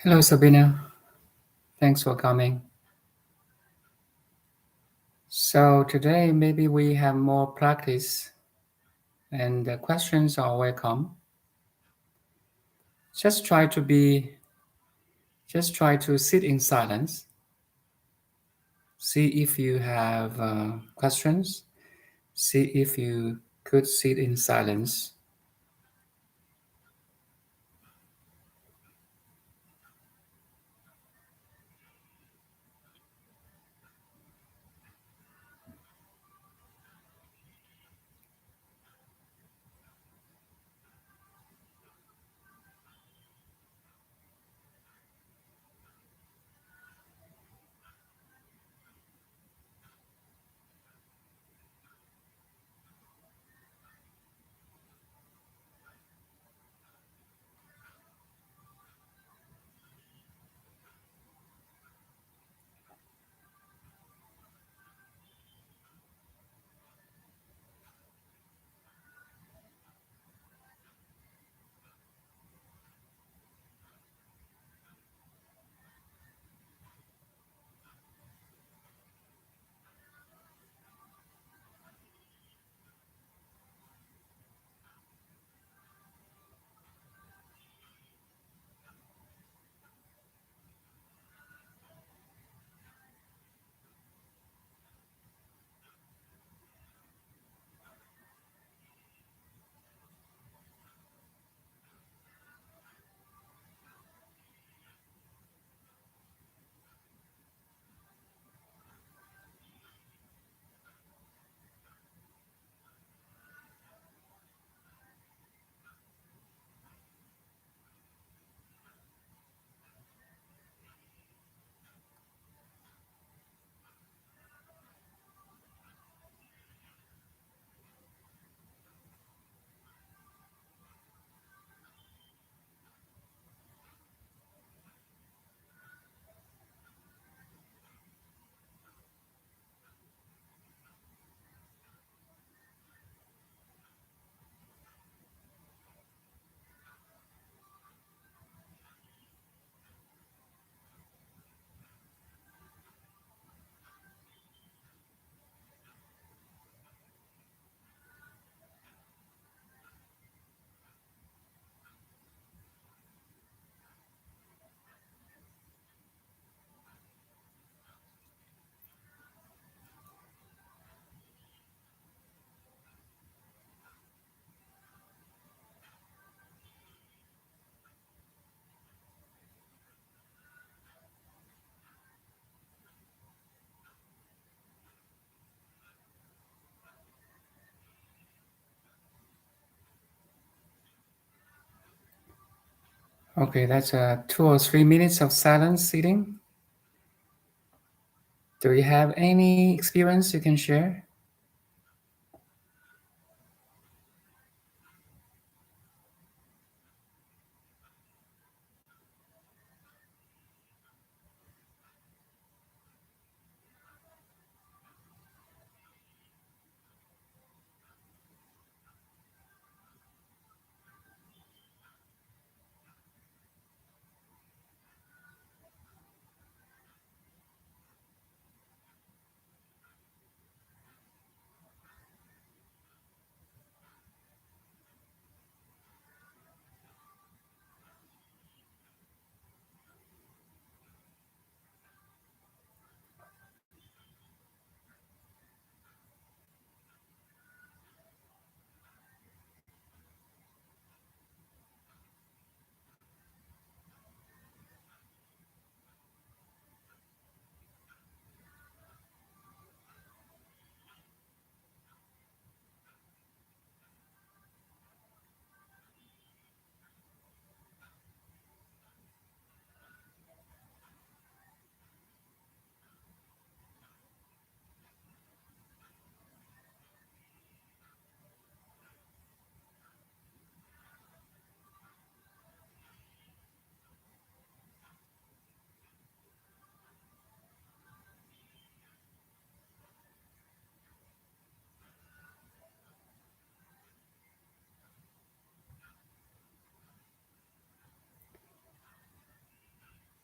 Hello, Sabina. Thanks for coming. So, today maybe we have more practice and the questions are welcome. Just try to be, just try to sit in silence. See if you have questions. See if you could sit in silence. Okay, that's 2 or 3 minutes of silence sitting. Do you have any experience you can share?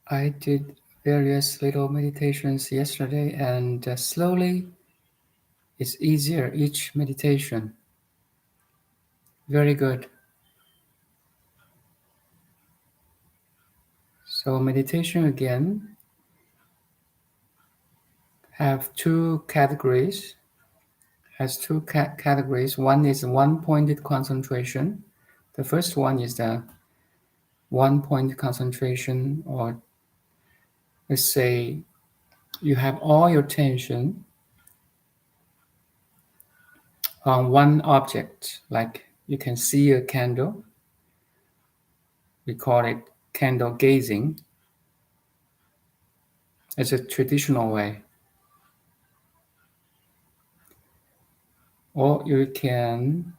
I did various little meditations yesterday, and slowly it's easier each meditation. Very good. So meditation again have two categories. Has two categories. One is one-pointed concentration. The first one is the one-point concentration, or let's say you have all your attention on one object. Like you can see a candle. We call it candle gazing. It's a traditional way. Or you can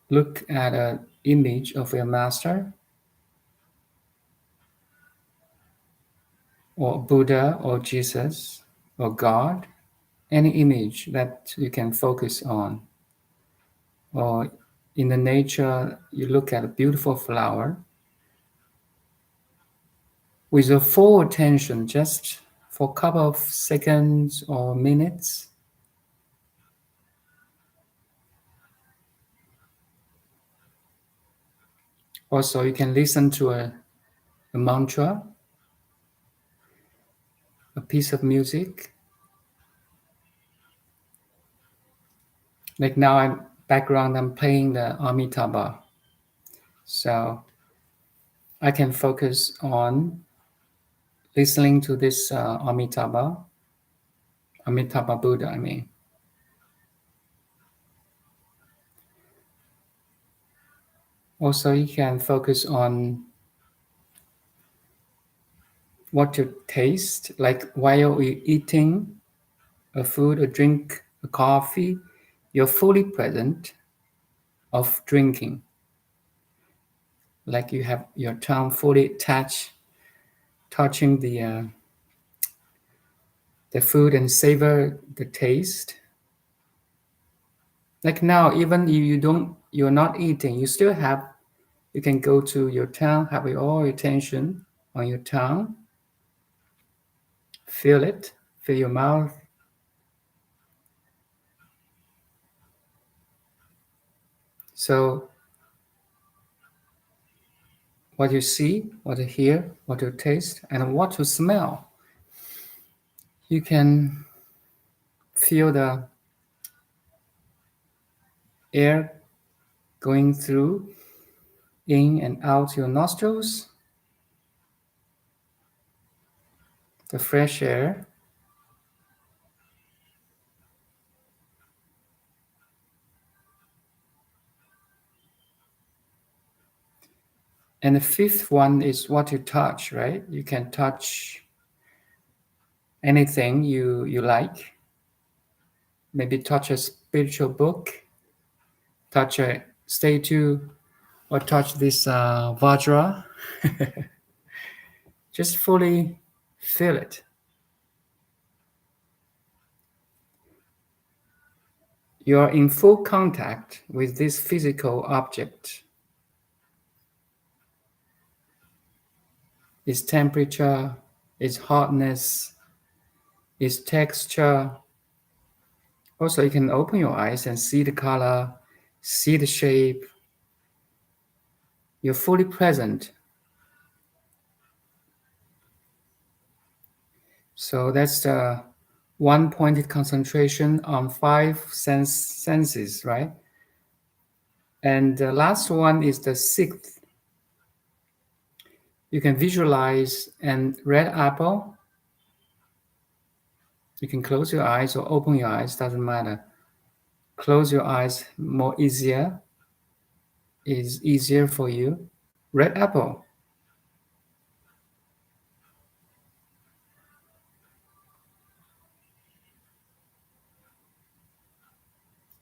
look at an image of your master or Buddha or Jesus or God, any image that you can focus on. Or in the nature, you look at a beautiful flower with your full attention just for a couple of seconds or minutes. Also, you can listen to a mantra, a piece of music. Like now, I'm playing the Amitabha. So I can focus on listening to this Amitabha Buddha, I mean. Also, you can focus on what you taste, like while you're eating a food, a drink, a coffee, you're fully present of drinking. Like you have your tongue fully touching the food and savor the taste. Like now, even if you're not eating, you can go to your tongue, have all your attention on your tongue, feel it, feel your mouth. So what you see, what you hear, what you taste, and what you smell, you can feel the air going through in and out your nostrils, the fresh air. And the fifth one is what you touch, right? You can touch anything you like. Maybe touch a spiritual book, touch a statue, or touch this Vajra. Just fully feel it. You are in full contact with this physical object. Its temperature, its hotness, its texture. Also, you can open your eyes and see the color, see the shape. You're fully present. So that's the one-pointed concentration on five senses, right? And the last one is the sixth. You can visualize a red apple. You can close your eyes or open your eyes, doesn't matter. Close your eyes more is easier for you. Red apple.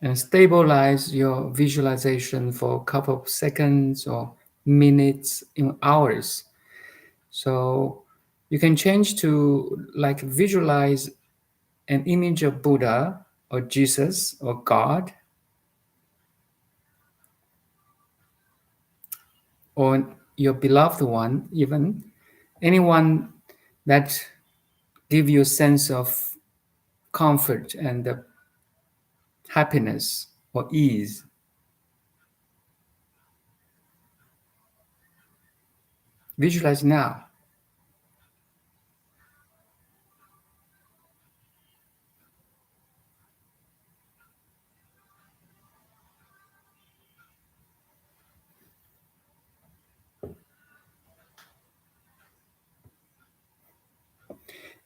And stabilize your visualization for a couple of seconds or minutes in hours. So you can change to like visualize an image of Buddha or Jesus or God or your beloved one, even anyone that give you a sense of comfort and happiness or ease. Visualize now.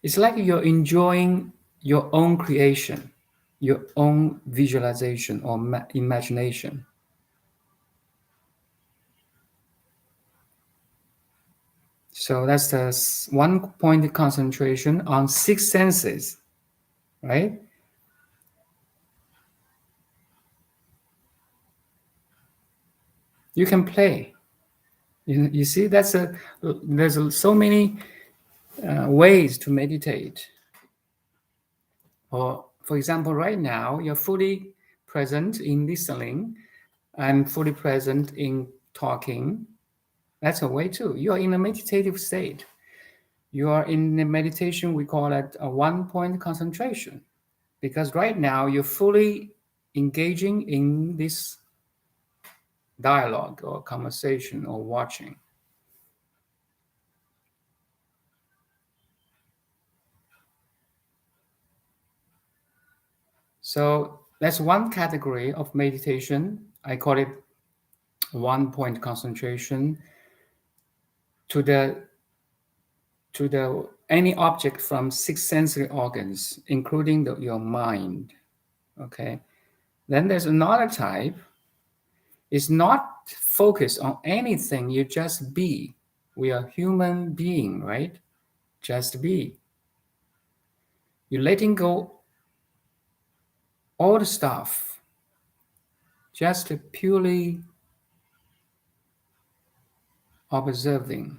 It's like you're enjoying your own creation, your own visualization or imagination. So that's the one point concentration on six senses, right? You can play. You see, there's so many ways to meditate. Or, for example, right now you're fully present in listening and fully present in talking. That's a way too. You are in a meditative state. You are in the meditation, we call it a one-point concentration, because right now you're fully engaging in this dialogue or conversation or watching. So that's one category of meditation. I call it one-point concentration to the any object from six sensory organs, including your mind. Okay. Then there's another type. It's not focused on anything. You just be. We are human being, right? Just be. You're letting go all the stuff. Just purely observing.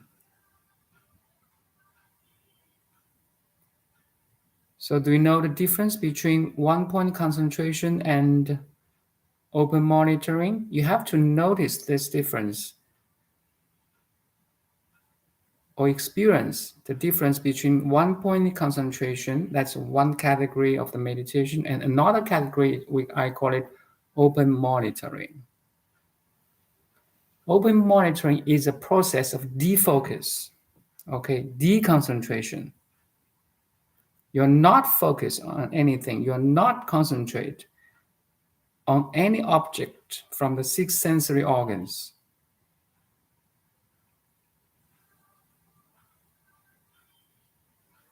So do you know the difference between one-point concentration and open monitoring? You have to notice this difference or experience the difference between one-point concentration, that's one category of the meditation, and another category, I call it open monitoring. Open monitoring is a process of defocus, okay, deconcentration. You're not focused on anything. You're not concentrate on any object from the six sensory organs.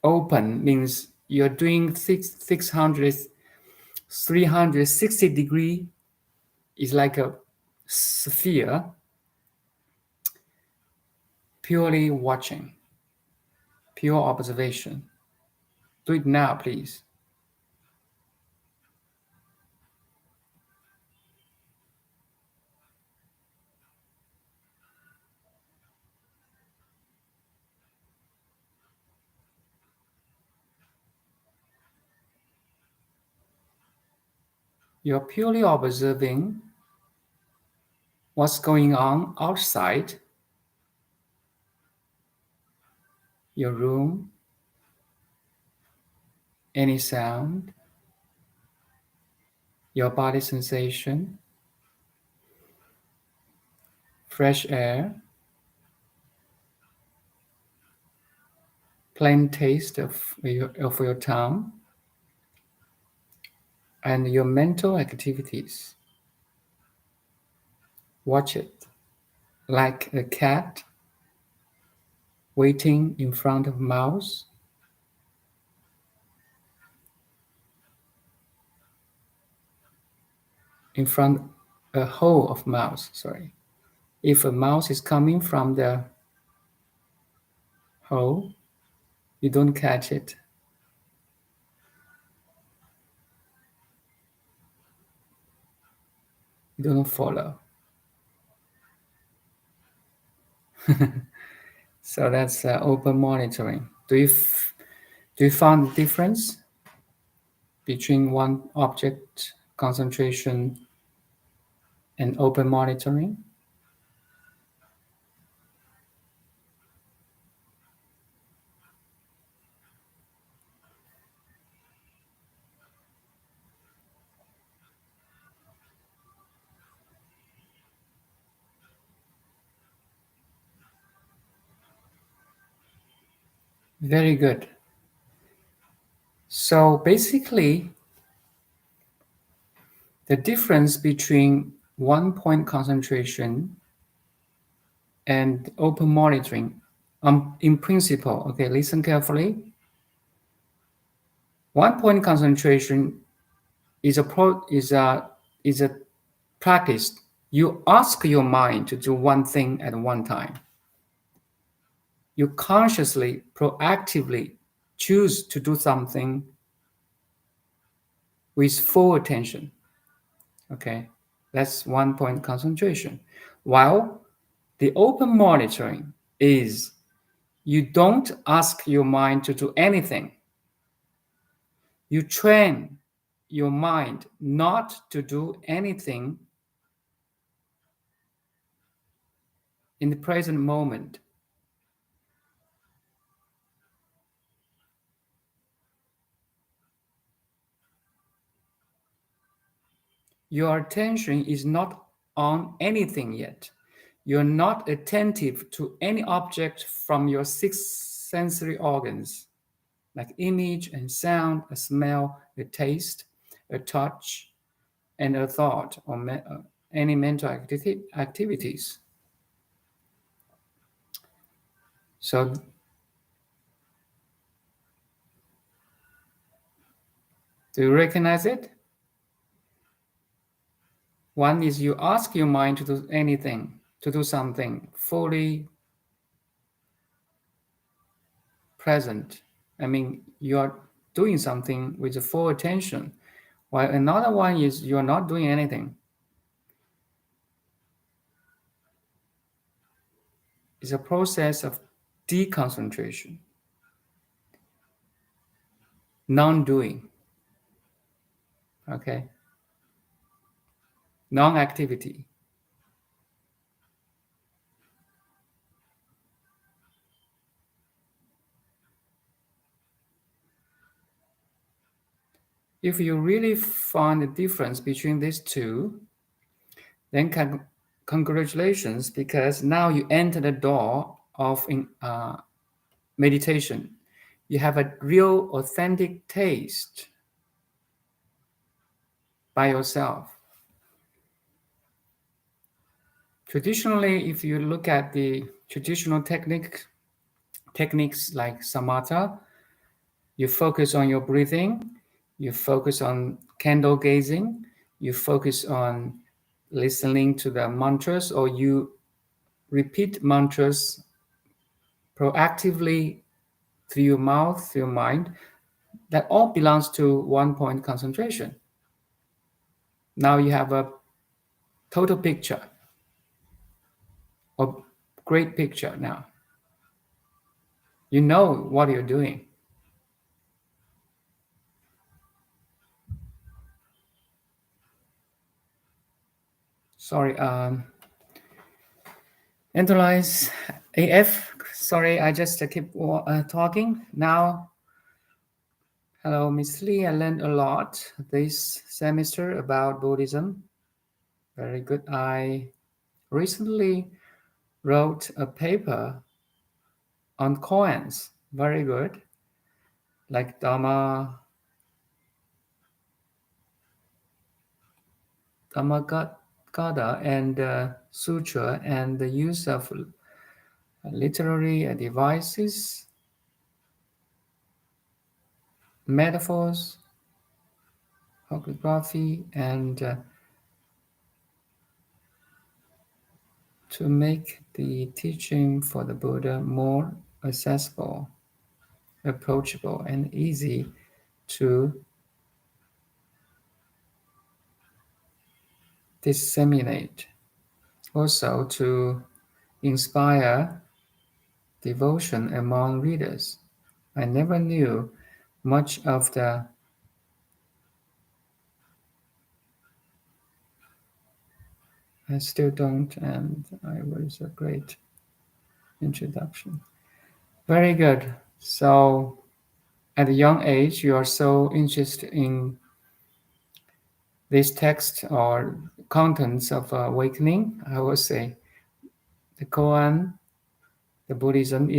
Open means you're doing 360 degree is like a sphere, purely watching, pure observation. Do it now, please. You're purely observing what's going on outside your room, any sound, your body sensation, fresh air, plain taste of your tongue, and your mental activities. Watch it like a cat waiting in front of mouse. In front a hole of mouse, sorry. If a mouse is coming from the hole, you don't catch it. You don't follow. So that's open monitoring. Do you find the difference between one object concentration and open monitoring? Very good. So basically, the difference between one point concentration and open monitoring, in principle, okay, listen carefully. One point concentration is a practice. You ask your mind to do one thing at one time. You consciously, proactively choose to do something with full attention. Okay, that's one point concentration. While the open monitoring is you don't ask your mind to do anything. You train your mind not to do anything in the present moment. Your attention is not on anything yet. You're not attentive to any object from your six sensory organs, like image and sound, a smell, a taste, a touch, and a thought, or any mental activities. So, do you recognize it? One is you ask your mind to do anything, to do something fully present. I mean, you are doing something with full attention, while another one is you're not doing anything. It's a process of deconcentration, non-doing, okay, non-activity. If you really find the difference between these two, then congratulations, because now you enter the door of meditation. You have a real, authentic taste by yourself. Traditionally, if you look at the traditional techniques like samatha, you focus on your breathing, you focus on candle gazing, you focus on listening to the mantras, or you repeat mantras proactively through your mouth, through your mind. That all belongs to one point concentration. Now you have a total picture, a great picture now. You know what you're doing. Sorry, Enterprise AF. Sorry, I just keep talking. Now, hello, Miss Lee. I learned a lot this semester about Buddhism. Very good. I recently wrote a paper on koans. Very good. Like Dhammagata and Sutra, and the use of literary devices, metaphors, orthography, and to make the teaching for the Buddha more accessible, approachable, and easy to disseminate. Also, to inspire devotion among readers. I never knew much of the I still don't, and I was a great introduction. Very good. So, at a young age, you are so interested in this text or contents of awakening. I would say the Koan, the Buddhism,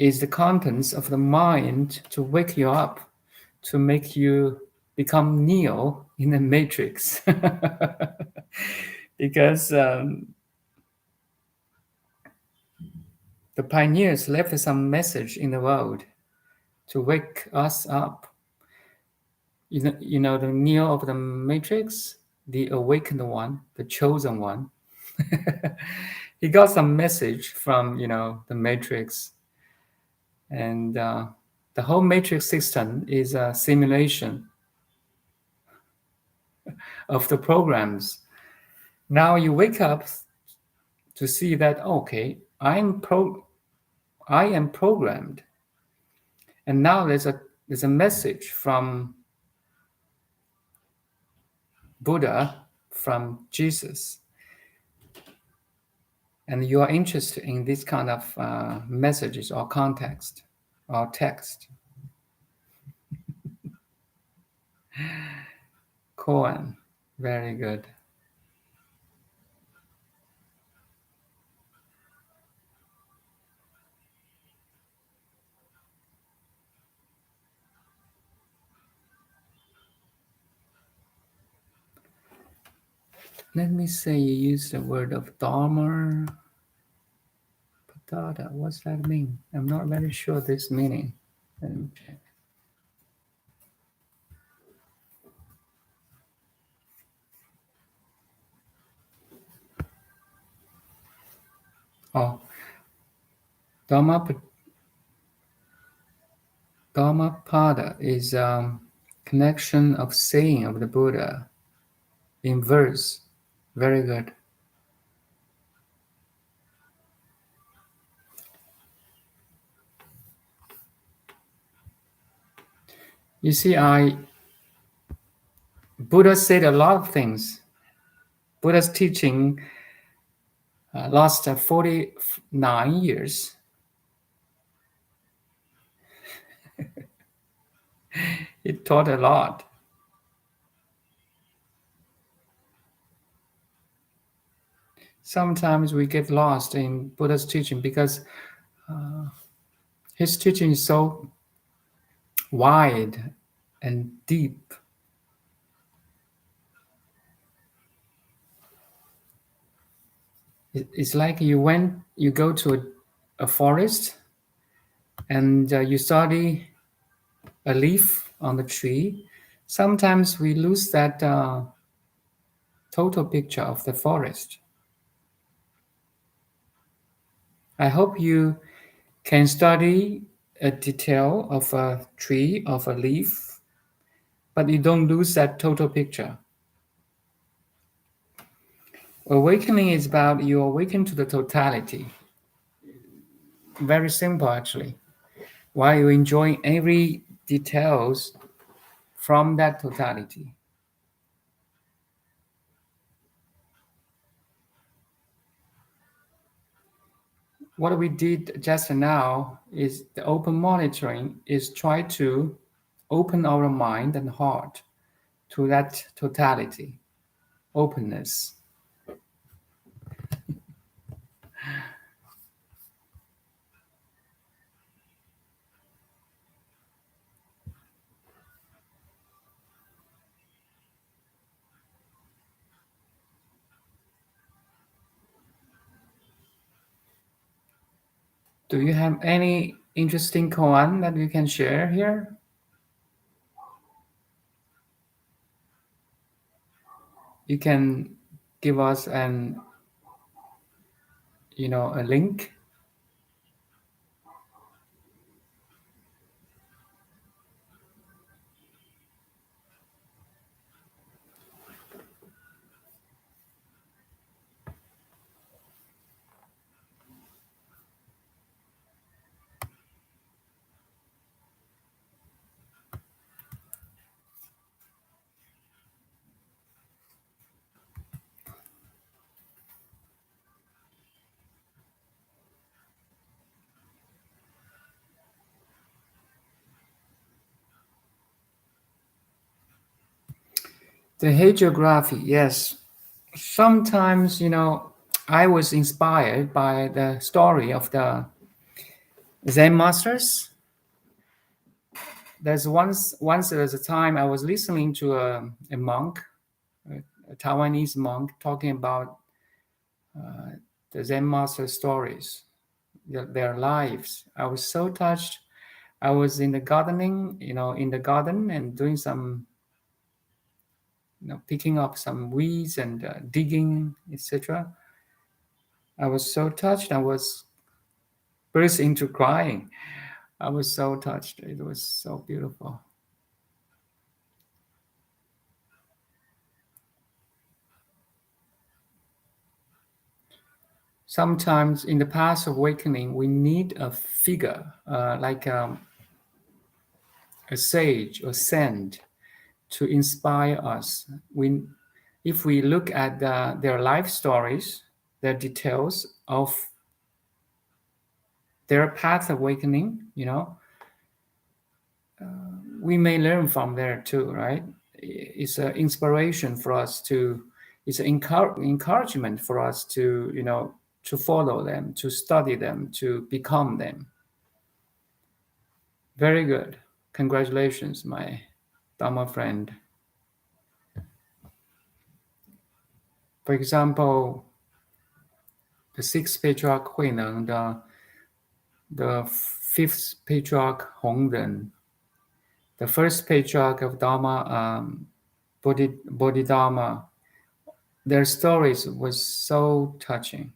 is the contents of the mind to wake you up, to make you become Neo in the Matrix. Because the pioneers left some message in the world to wake us up. The Neo of the Matrix, the awakened one, the chosen one. He got some message from the Matrix, and the whole Matrix system is a simulation of the programs. Now you wake up to see that okay, I am programmed, and now there's a message from Buddha, from Jesus, and you are interested in this kind of messages or context or text. Koan, very good. Let me say you use the word of Dharma. Patata, what's that mean? I'm not very sure this meaning. Let me check. Oh, Dhammapada is connection of saying of the Buddha in verse. Very good. You see, Buddha said a lot of things. Buddha's teaching last 49 years. He taught a lot. Sometimes we get lost in Buddha's teaching because his teaching is so wide and deep. It's like you go to a forest and you study a leaf on the tree. Sometimes we lose that total picture of the forest. I hope you can study a detail of a tree, of a leaf, but you don't lose that total picture. Awakening is about you awaken to the totality. Very simple, actually. While you enjoy every details from that totality. What we did just now is the open monitoring is try to open our mind and heart to that totality, openness. Do you have any interesting koan that you can share here? You can give us a link. The hagiography, yes. Sometimes, I was inspired by the story of the Zen masters. There's once there was a time I was listening to a monk, a Taiwanese monk, talking about the Zen master stories, their lives. I was so touched. I was in the gardening, in the garden and doing some, picking up some weeds and digging, etc. I was so touched. I was burst into crying. I was so touched. It was so beautiful. Sometimes in the path of awakening, we need a figure, like a sage or saint, to inspire us. If we look at their life stories, their details of their path of awakening, we may learn from there too, right? It's an inspiration for us to, it's an encouragement for us to, to follow them, to study them, to become them. Very good. Congratulations, my Dharma friend. For example, the sixth patriarch Huineng, the fifth patriarch Hongren, the first patriarch of Dharma, Bodhidharma, their stories was so touching,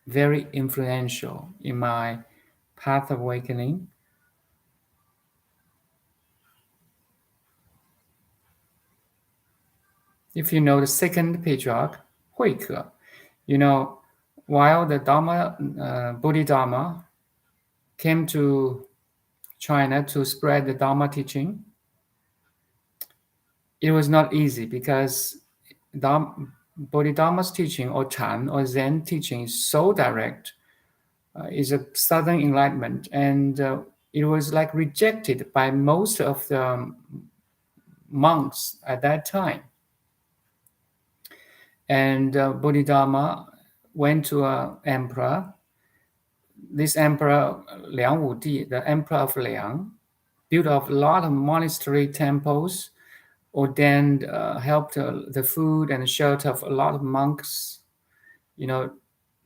very influential in my path of awakening. If you know the second patriarch, Huike, while the Bodhidharma came to China to spread the Dharma teaching, it was not easy because Bodhidharma's teaching or Chan or Zen teaching is so direct, is a sudden enlightenment, and it was like rejected by most of the monks at that time. And Bodhidharma went to an emperor. This emperor, Liang Wu Di, the emperor of Liang, built up a lot of monastery temples, ordained, helped the food and shelter of a lot of monks,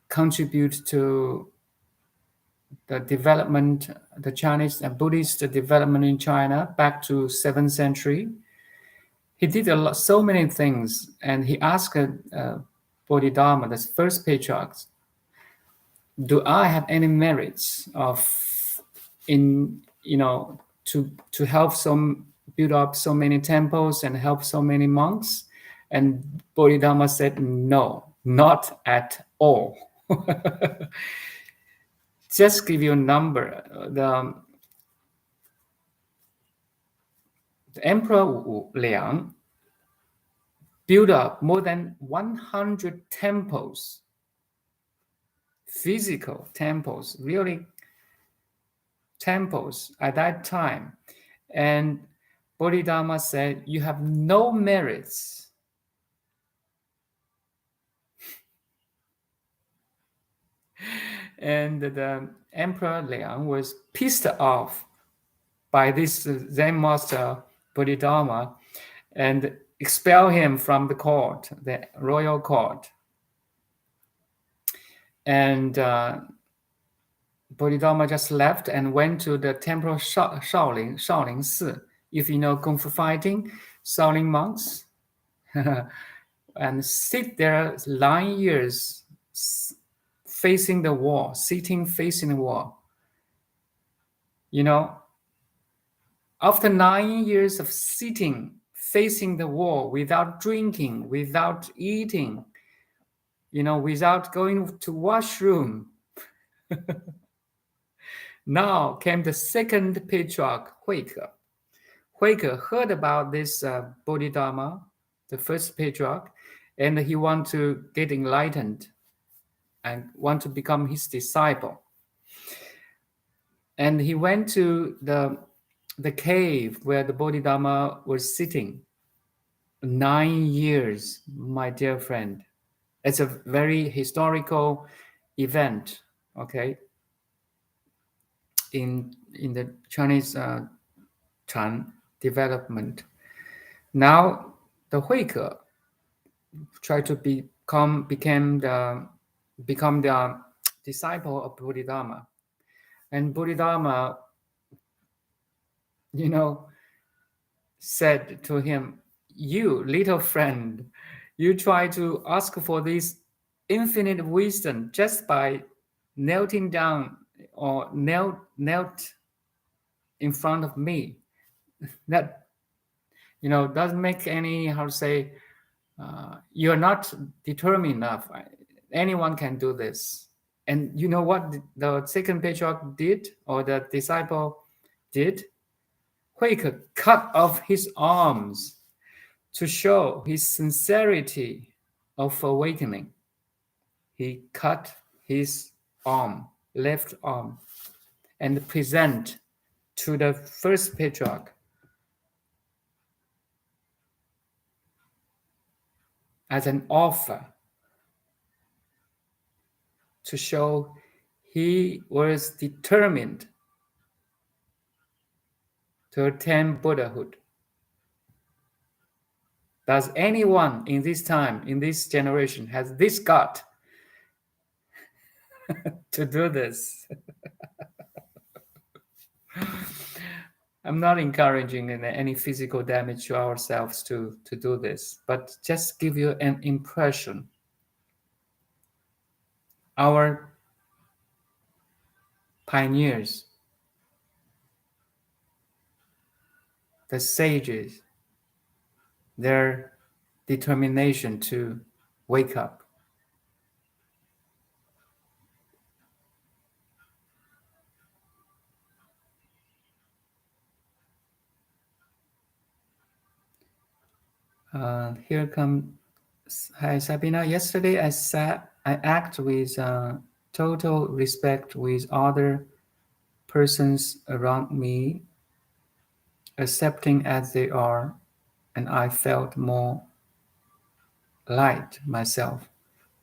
contribute to the development, the Chinese and Buddhist development in China back to 7th century. He did so many things, and he asked Bodhidharma, the first patriarch, do I have any merits to help build up so many temples and help so many monks? And Bodhidharma said, no, not at all. Just give you a number. The Emperor Liang built up more than 100 temples, physical temples, really temples at that time. And Bodhidharma said, you have no merits. And the Emperor Liang was pissed off by this Zen master Bodhidharma and expelled him from the court, the royal court. And Bodhidharma just left and went to the temple of Shaolin Si. If you know Kung Fu fighting, Shaolin monks, and sit there 9 years facing the wall, sitting facing the wall. After 9 years of sitting facing the wall without drinking, without eating, without going to washroom, now came the second patriarch, Huike. Huike heard about this Bodhidharma, the first patriarch, and he wanted to get enlightened and want to become his disciple. And he went to the cave where the Bodhidharma was sitting. 9 years, my dear friend. It's a very historical event, Okay, in the Chinese Chan development. Now the Huike tried to become the disciple of Bodhidharma, and Bodhidharma, you know, said to him, "You little friend, you try to ask for this infinite wisdom just by kneeling down or knelt in front of me. That doesn't make any, how to say, you're not determined enough. Anyone can do this." And you know what the second patriarch did, or the disciple did? Huike cut off his arms to show his sincerity of awakening. He cut his left arm, and present to the first patriarch as an offer to show he was determined to attain Buddhahood. Does anyone in this time, in this generation, has this gut to do this? I'm not encouraging any physical damage to ourselves to do this, but just give you an impression. Our pioneers, the sages, their determination to wake up. Here come. Hi Sabina. Yesterday I act with total respect with other persons around me, accepting as they are, and I felt more light myself.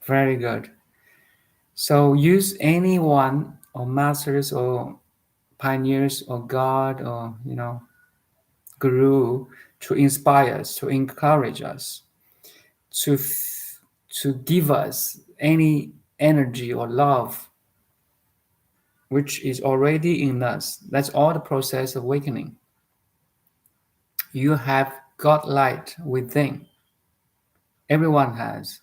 Very good. So use anyone or masters or pioneers or God or guru to inspire us, to encourage us, to to give us any energy or love which is already in us. That's all the process of awakening. You have God light within. Everyone has.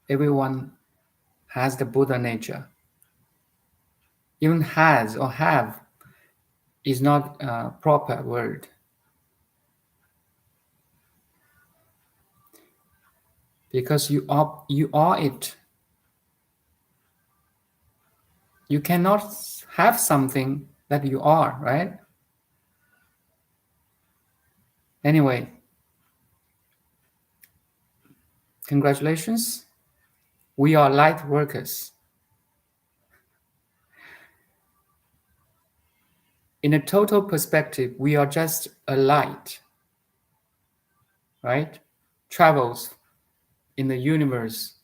Everyone has the Buddha nature. Even has or have is not a proper word, because you are it. You cannot have something that you are, right? Anyway, congratulations. We are light workers. In a total perspective, we are just a light, right? Travels in the universe.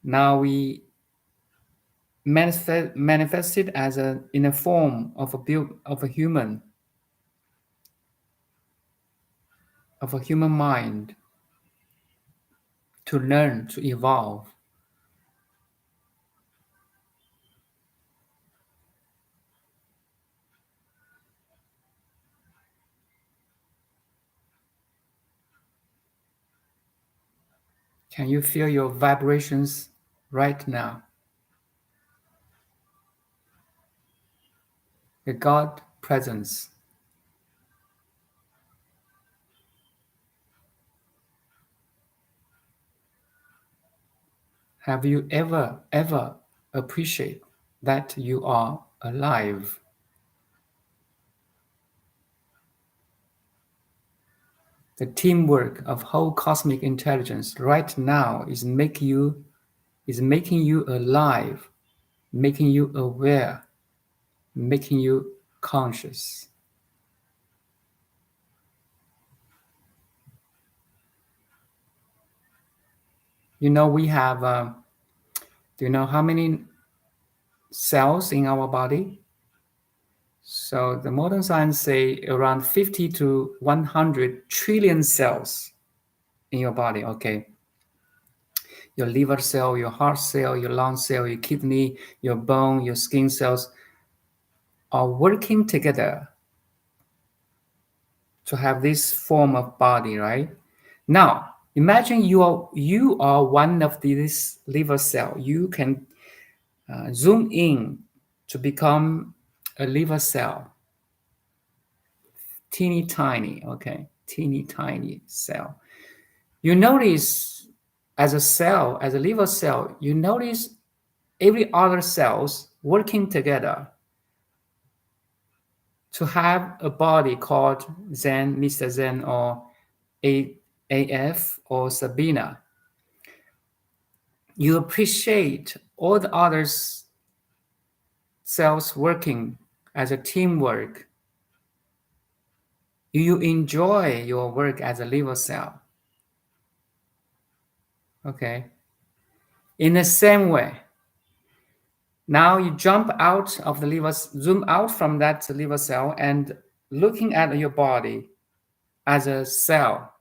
Now we manifest it as in a form of a human, of a human mind, to learn, to evolve. Can you feel your vibrations right now? The God presence. Have you ever appreciate that you are alive? The teamwork of whole cosmic intelligence right now is making you alive, making you aware, making you conscious. We have. Do you know how many cells in our body. So the modern science say around 50 to 100 trillion cells in your body. Okay, your liver cell, your heart cell, your lung cell, your kidney, your bone, your skin cells are working together to have this form of body, right? Now, imagine you are one of these liver cell. You can zoom in to become a liver cell, teeny tiny, okay, teeny tiny cell. You notice as a cell, as a liver cell, you notice every other cells working together to have a body called Zen, Mr. Zen, or AF, or Sabina. You appreciate all the others cells working as a teamwork. You enjoy your work as a liver cell. Okay. In the same way, now you jump out of the liver, zoom out from that liver cell and looking at your body as a cell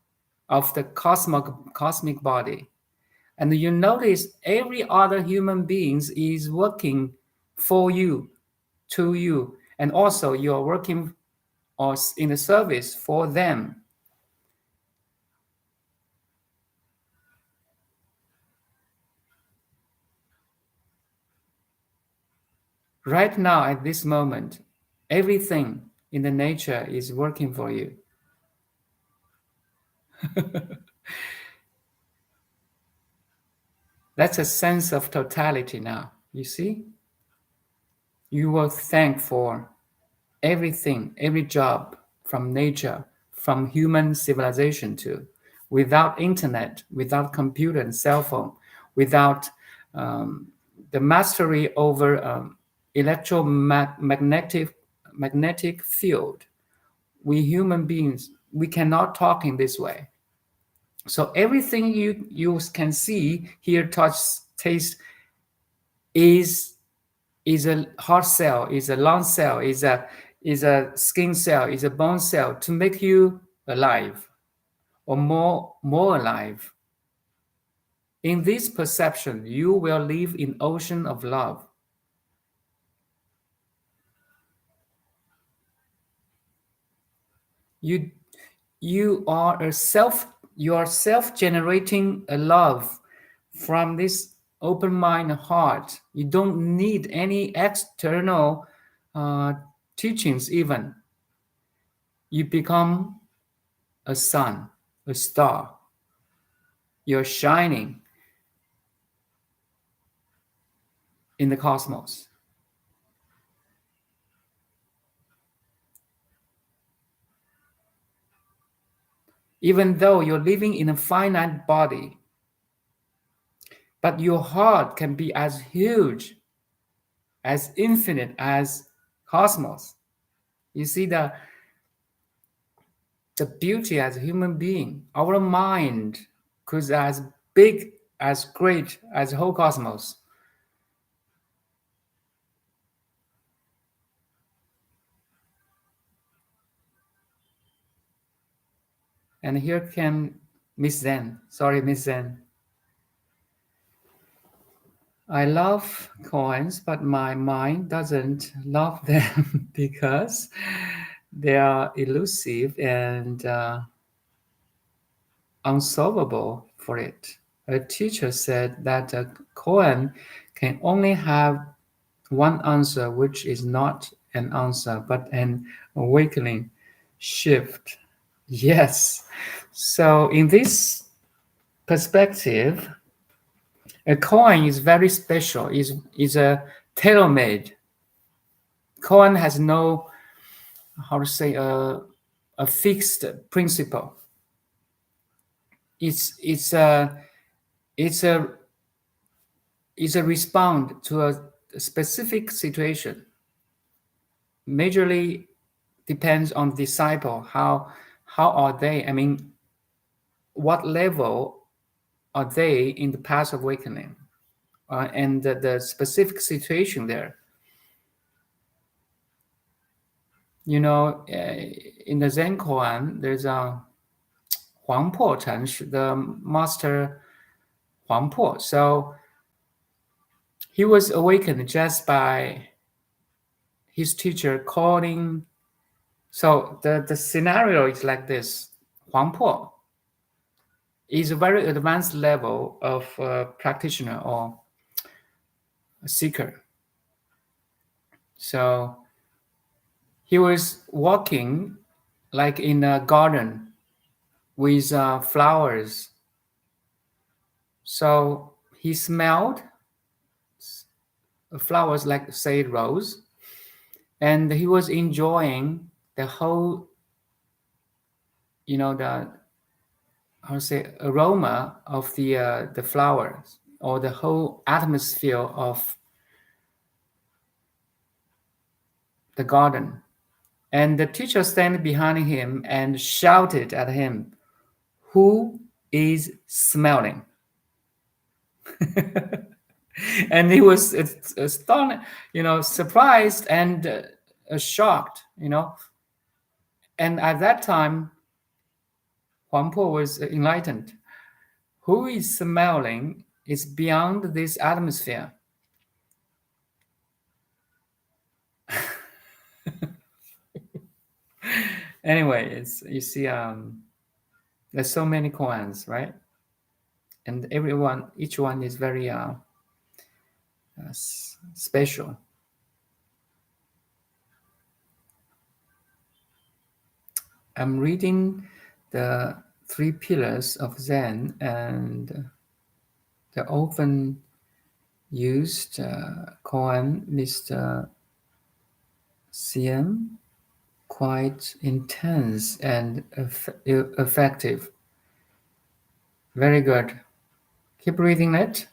of the cosmic body. And you notice every other human being is working for you, to you, and also you're working or in the service for them. Right now, at this moment, everything in the nature is working for you. That's a sense of totality now. You see? You will thank for everything, every job from nature, from human civilization too. Without internet, without computer and cell phone, without the mastery over magnetic field, we human beings, we cannot talk in this way. So everything you can see, hear, touch, taste is a heart cell, is a lung cell, is a skin cell, is a bone cell to make you alive or more alive. In this perception, you will live in ocean of love. You are self-generating a love from this open mind heart. You don't need any external teachings even. You become a sun, a star. You're shining in the cosmos. Even though you're living in a finite body, but your heart can be as huge, as infinite as cosmos. You see the beauty as a human being. Our mind could as big, as great as the whole cosmos. And here can Miss Zen. Sorry, Miss Zen. I love coins, but my mind doesn't love them because they are elusive and unsolvable for it. A teacher said that a koan can only have one answer, which is not an answer, but an awakening shift. Yes. So in this perspective, a koan is very special, is a tailor-made. Koan has no, how to say, a fixed principle. It's a response to a specific situation. Majorly depends on the disciple. How are they? I mean, what level are they in the path of awakening? and the specific situation there. In the Zen koan, there's a Huangpo Chen, the master Huangpo. So he was awakened just by his teacher calling. So the scenario is like this: Huangpo is a very advanced level of practitioner or seeker. So he was walking like in a garden with flowers. So he smelled flowers like, say, rose, and he was enjoying the whole, the, how to say, aroma of the flowers, or the whole atmosphere of the garden. And the teacher standing behind him and shouted at him, "Who is smelling?" And he was astonished, surprised and shocked, And at that time, Huang Po was enlightened. Who is smelling is beyond this atmosphere. Anyway, you see, there's so many koans, right? And each one is very special. I'm reading the three pillars of Zen, and the often used koan, Mr. CM, quite intense and effective. Very good. Keep reading it.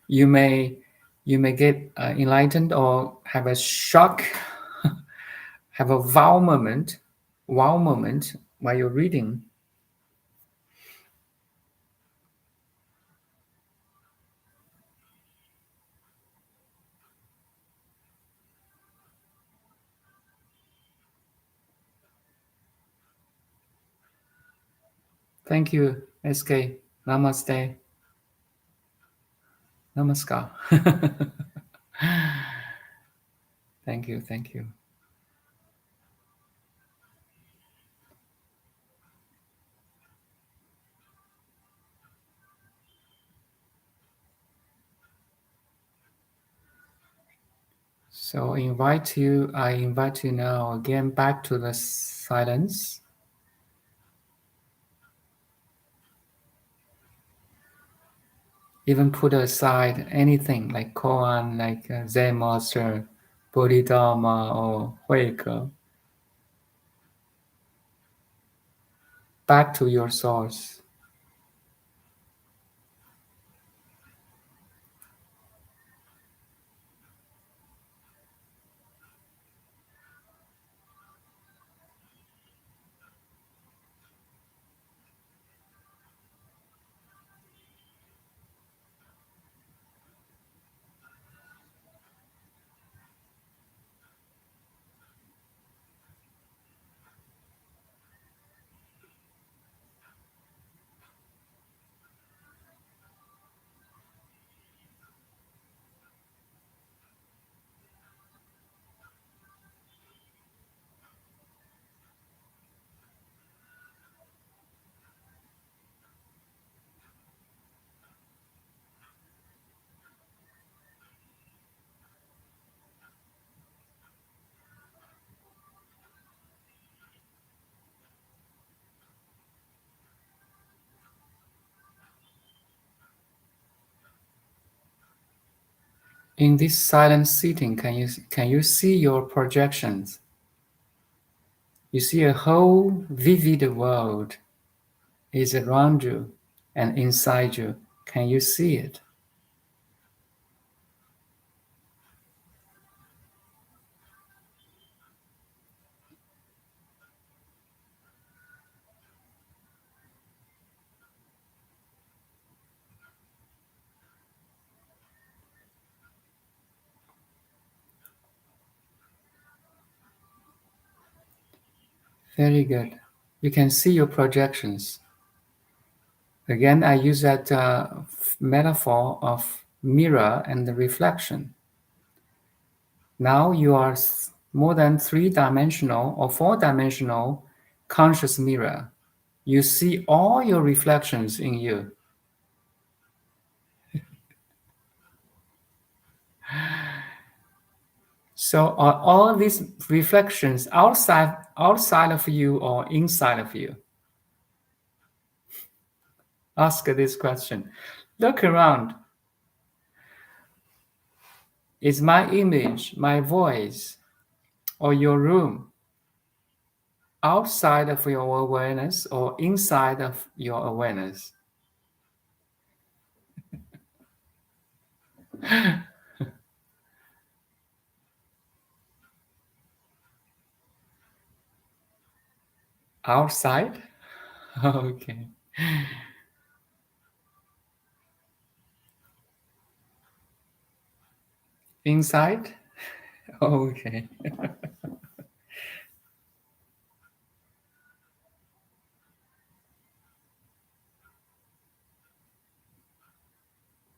You may get enlightened or have a shock, have a wow moment while you're reading. Thank you, SK. Namaste. Namaskar. Thank you. So I invite you now again back to the silence. Even put aside anything like koan, like Zen master, Bodhidharma, or Huike. Back to your source. In this silent sitting, can you see your projections? You see a whole vivid world is around you and inside you. Can you see it? Very good. You can see your projections. Again, I use that metaphor of mirror and the reflection. Now you are more than three-dimensional or four-dimensional conscious mirror. You see all your reflections in you. So are all these reflections outside of you or inside of you? Ask this question. Look around. Is my image, my voice, or your room outside of your awareness or inside of your awareness? Outside? Okay. Inside? Okay.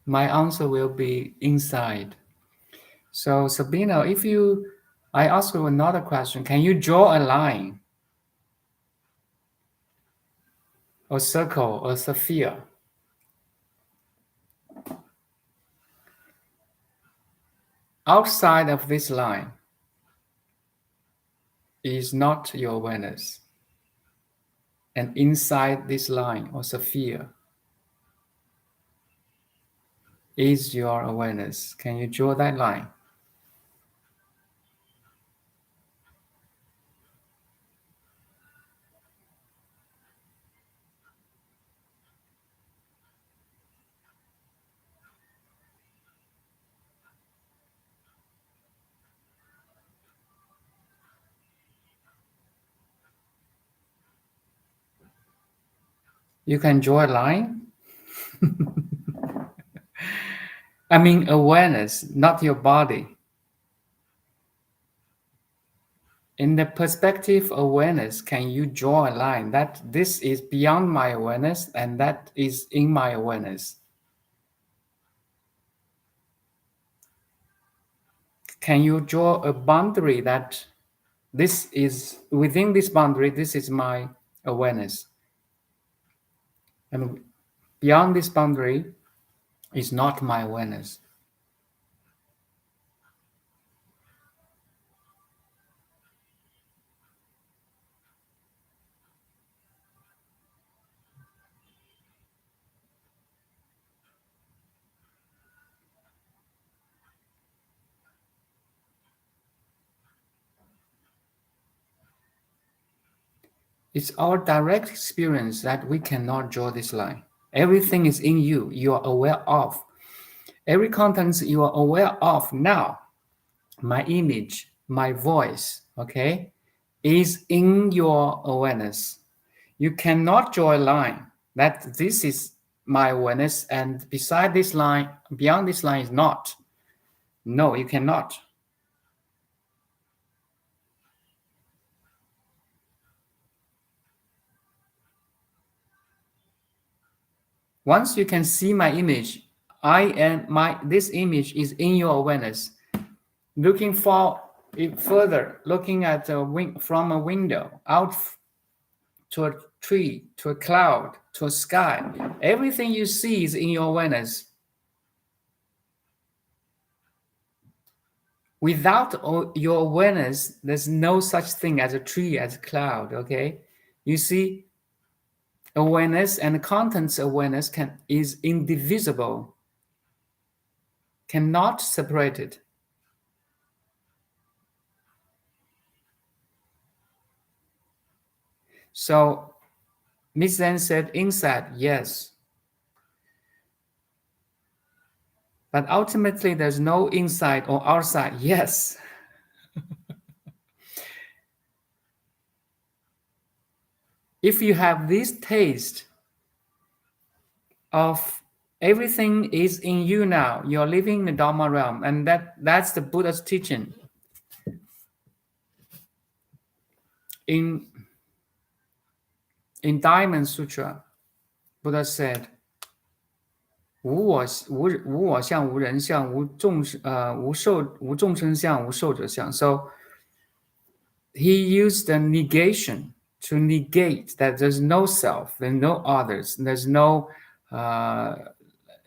My answer will be inside. So Sabina, I ask you another question. Can you draw a line, a circle, or sphere? Outside of this line is not your awareness. And inside this line or sphere is your awareness. Can you draw that line? You can draw a line. I mean awareness, not your body. In the perspective awareness, can you draw a line that this is beyond my awareness and that is in my awareness? Can you draw a boundary that this is within this boundary, this is my awareness, and beyond this boundary is not my awareness? It's our direct experience that we cannot draw this line. Everything is in you, you are aware of. Every content you are aware of now, my image, my voice, okay, is in your awareness. You cannot draw a line that this is my awareness and beside this line, beyond this line is not. No, you cannot. Once you can see my image, this image is in your awareness. Looking further, looking at from a window, out to a tree, to a cloud, to a sky, everything you see is in your awareness. Without your awareness, there's no such thing as a tree, as a cloud, okay? You see, awareness and contents awareness is indivisible, cannot separate it. So Miss Zen said inside, yes. But ultimately, there's no inside or outside, yes. If you have this taste of everything is in you now, you're living in the Dharma realm, and that's the Buddha's teaching. In In Diamond Sutra, Buddha said, 无我相, 无人相, 无众生相, 无寿者相. So he used the negation to negate that there's no self, there's no others, there's no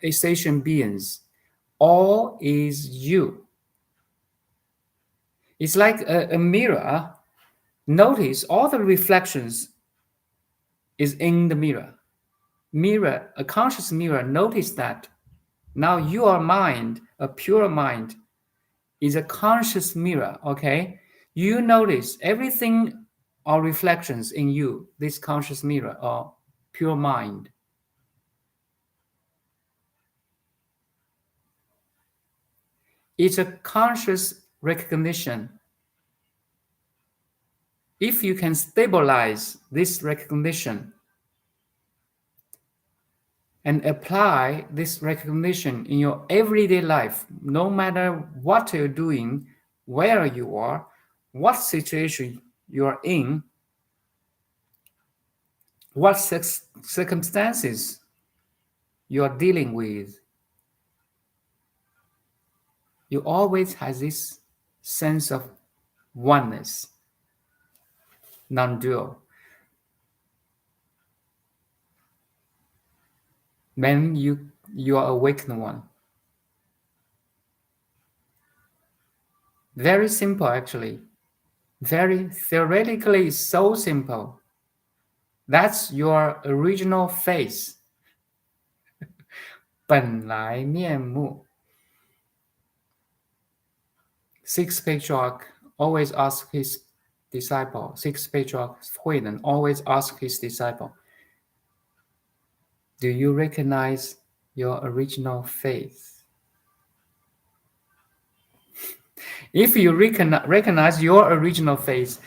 sentient beings. All is you. It's like a mirror. Notice all the reflections is in the mirror. Mirror, a conscious mirror, notice that. Now your mind, a pure mind, is a conscious mirror, okay? You notice everything or reflections in you, this conscious mirror or pure mind. It's a conscious recognition. If you can stabilize this recognition and apply this recognition in your everyday life, no matter what you're doing, where you are, what situation you are in, what circumstances you are dealing with, you always have this sense of oneness, non-dual. When you are awakened one. Very simple, actually. Very theoretically so simple. That's your original face. 本来面目. Sixth patriarch always asks his disciple, sixth patriarch Huineng always asks his disciple, do you recognize your original face? If you recognize your original face,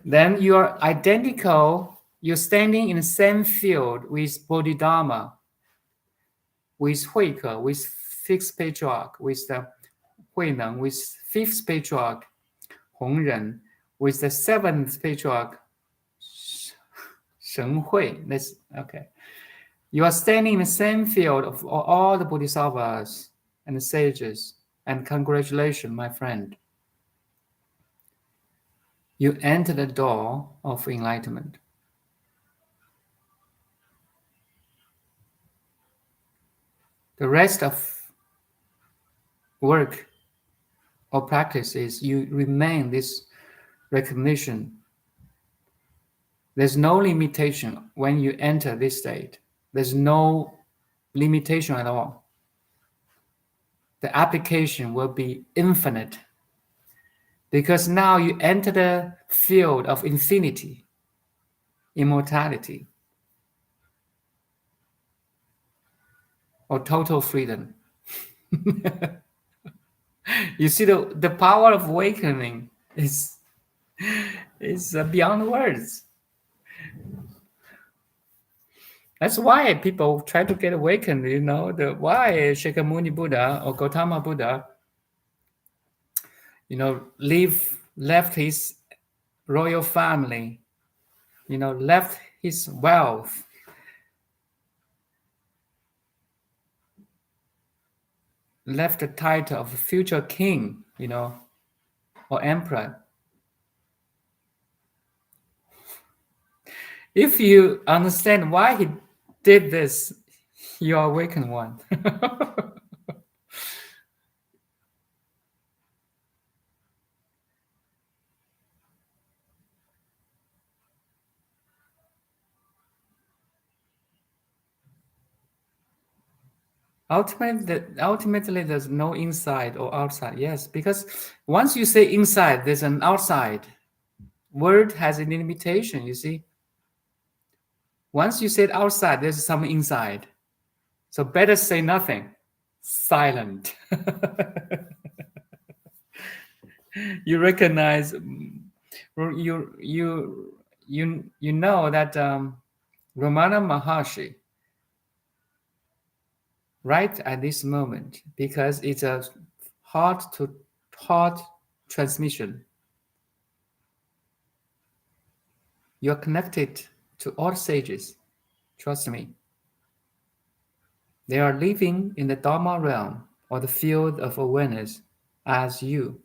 then you are identical, you're standing in the same field with Bodhidharma, with Huike, with sixth patriarch, with the Huineng, with fifth patriarch, Hongren, with the seventh patriarch, Shen Hui. That's okay. You are standing in the same field of all the bodhisattvas and the sages. And congratulations, my friend. You enter the door of enlightenment. The rest of work or practice is you remain this recognition. There's no limitation when you enter this state. There's no limitation at all. The application will be infinite because now you enter the field of infinity, immortality, or total freedom. You see, the power of awakening is beyond words. That's why people try to get awakened, why Shakyamuni Buddha or Gautama Buddha, left his royal family, left his wealth, left the title of future king, or emperor. If you understand why he did this, you are awakened one. Ultimately, there's no inside or outside. Yes, because once you say inside, there's an outside. Word has a limitation, you see. Once you say outside, there's some inside. So better say nothing. Silent. You recognize, you know that Ramana Maharshi, right at this moment, because it's a heart-to-heart transmission. You're connected to all sages. Trust me. They are living in the Dharma realm or the field of awareness as you.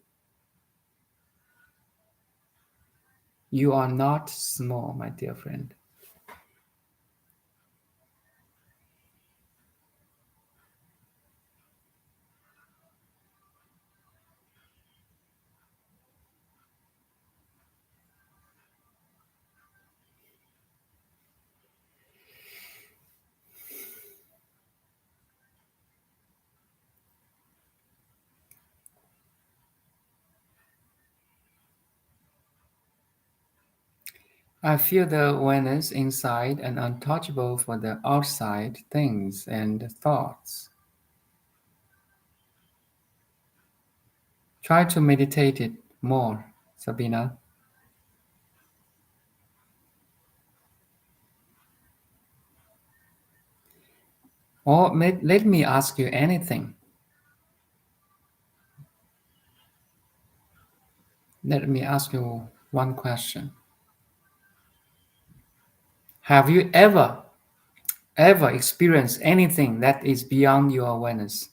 You are not small, my dear friend. I feel the awareness inside and untouchable for the outside things and thoughts. Try to meditate it more, Sabina. Or let me ask you anything. Let me ask you one question. Have you ever experienced anything that is beyond your awareness?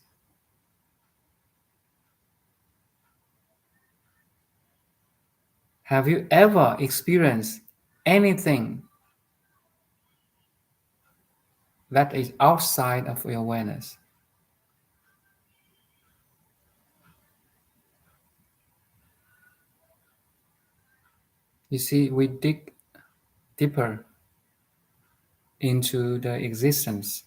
Have you ever experienced anything that is outside of your awareness? You see, we dig deeper into the existence.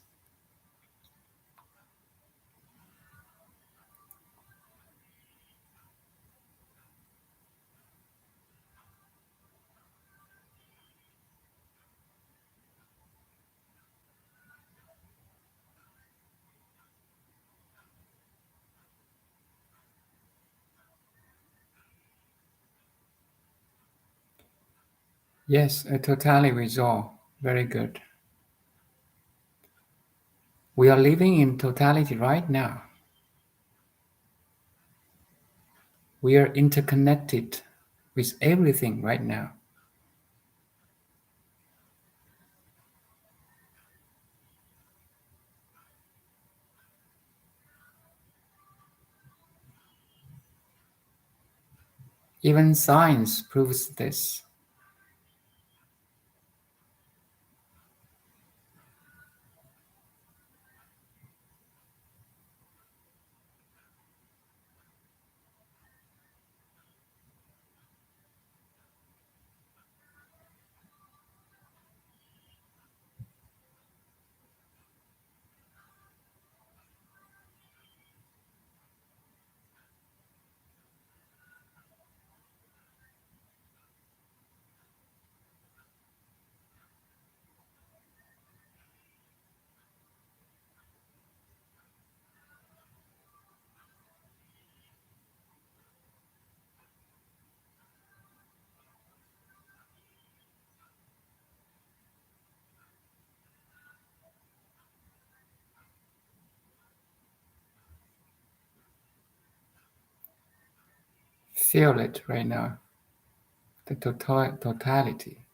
Yes, a totally resolve. Very good. We are living in totality right now. We are interconnected with everything right now. Even science proves this. Feel it right now. The totality.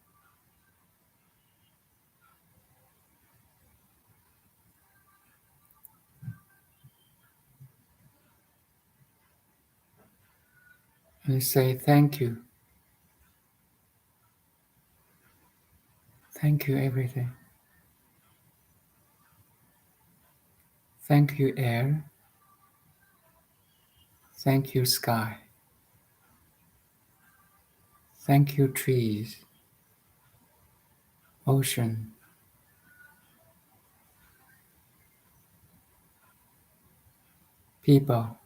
And say thank you. Thank you, everything. Thank you, air. Thank you, sky. Thank you, trees, ocean, people,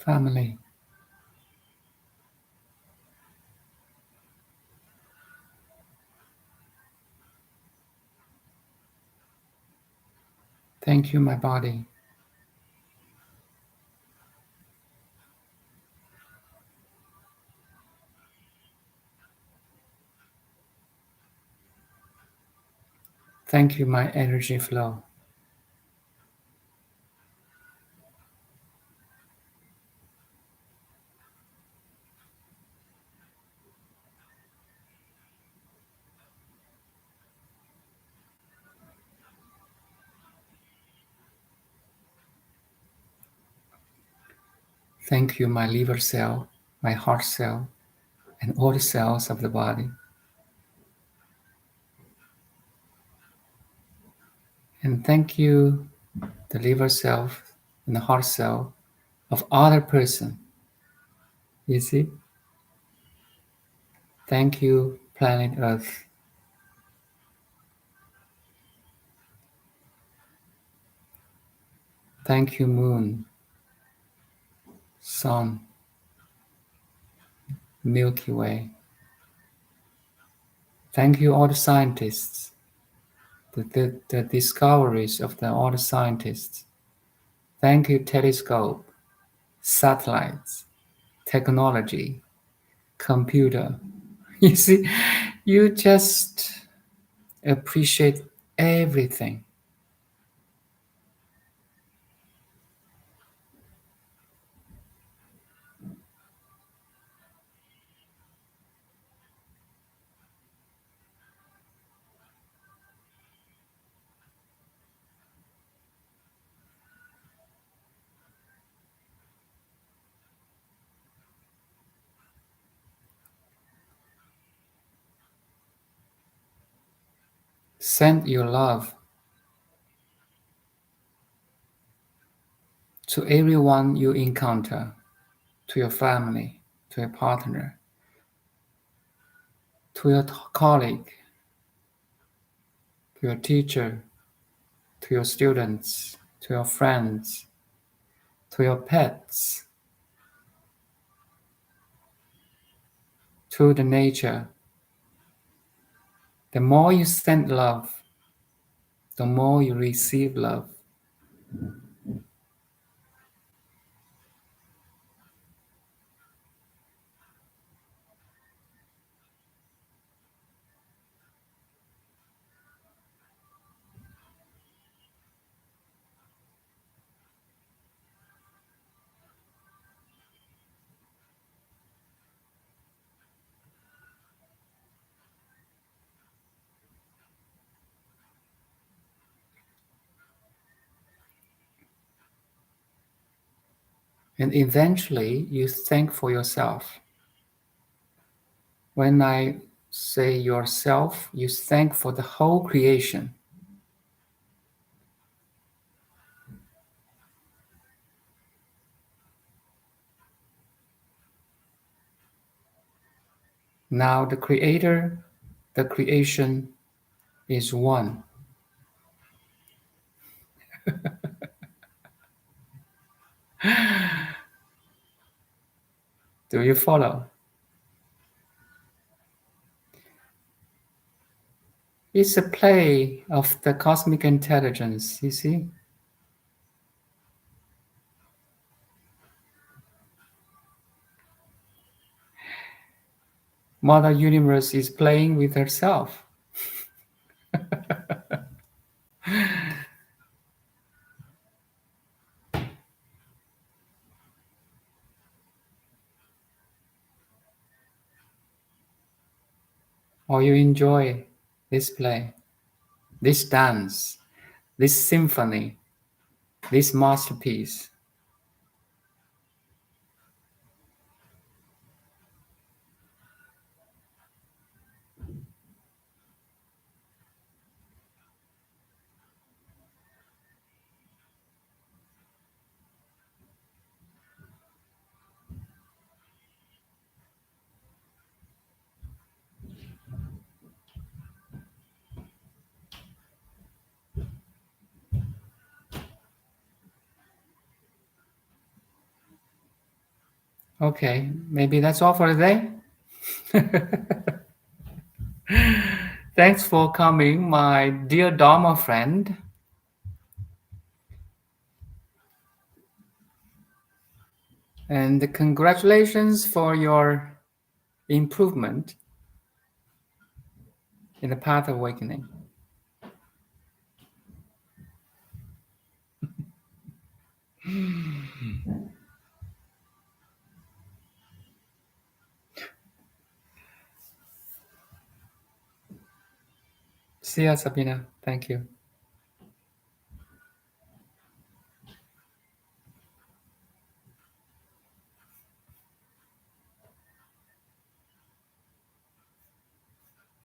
family. Thank you, my body. Thank you, my energy flow. Thank you, my liver cell, my heart cell, and all the cells of the body. And thank you, the liver cell and the heart cell of other person. You see? Thank you, planet Earth. Thank you, moon, sun, Milky Way. Thank you, all the scientists, the discoveries of all the scientists. Thank you, telescope, satellites, technology, computer. You see, you just appreciate everything. Send your love to everyone you encounter, to your family, to your partner, to your colleague, to your teacher, to your students, to your friends, to your pets, to the nature. The more you send love, the more you receive love. And eventually you thank for yourself. When I say yourself, you thank for the whole creation. Now the creator, the creation is one. Do you follow? It's a play of the cosmic intelligence, you see? Mother Universe is playing with herself. Or you enjoy this play, this dance, this symphony, this masterpiece. Okay, maybe that's all for today. Thanks for coming, my dear Dharma friend. And congratulations for your improvement in the path of awakening. See ya, Sabina. Thank you.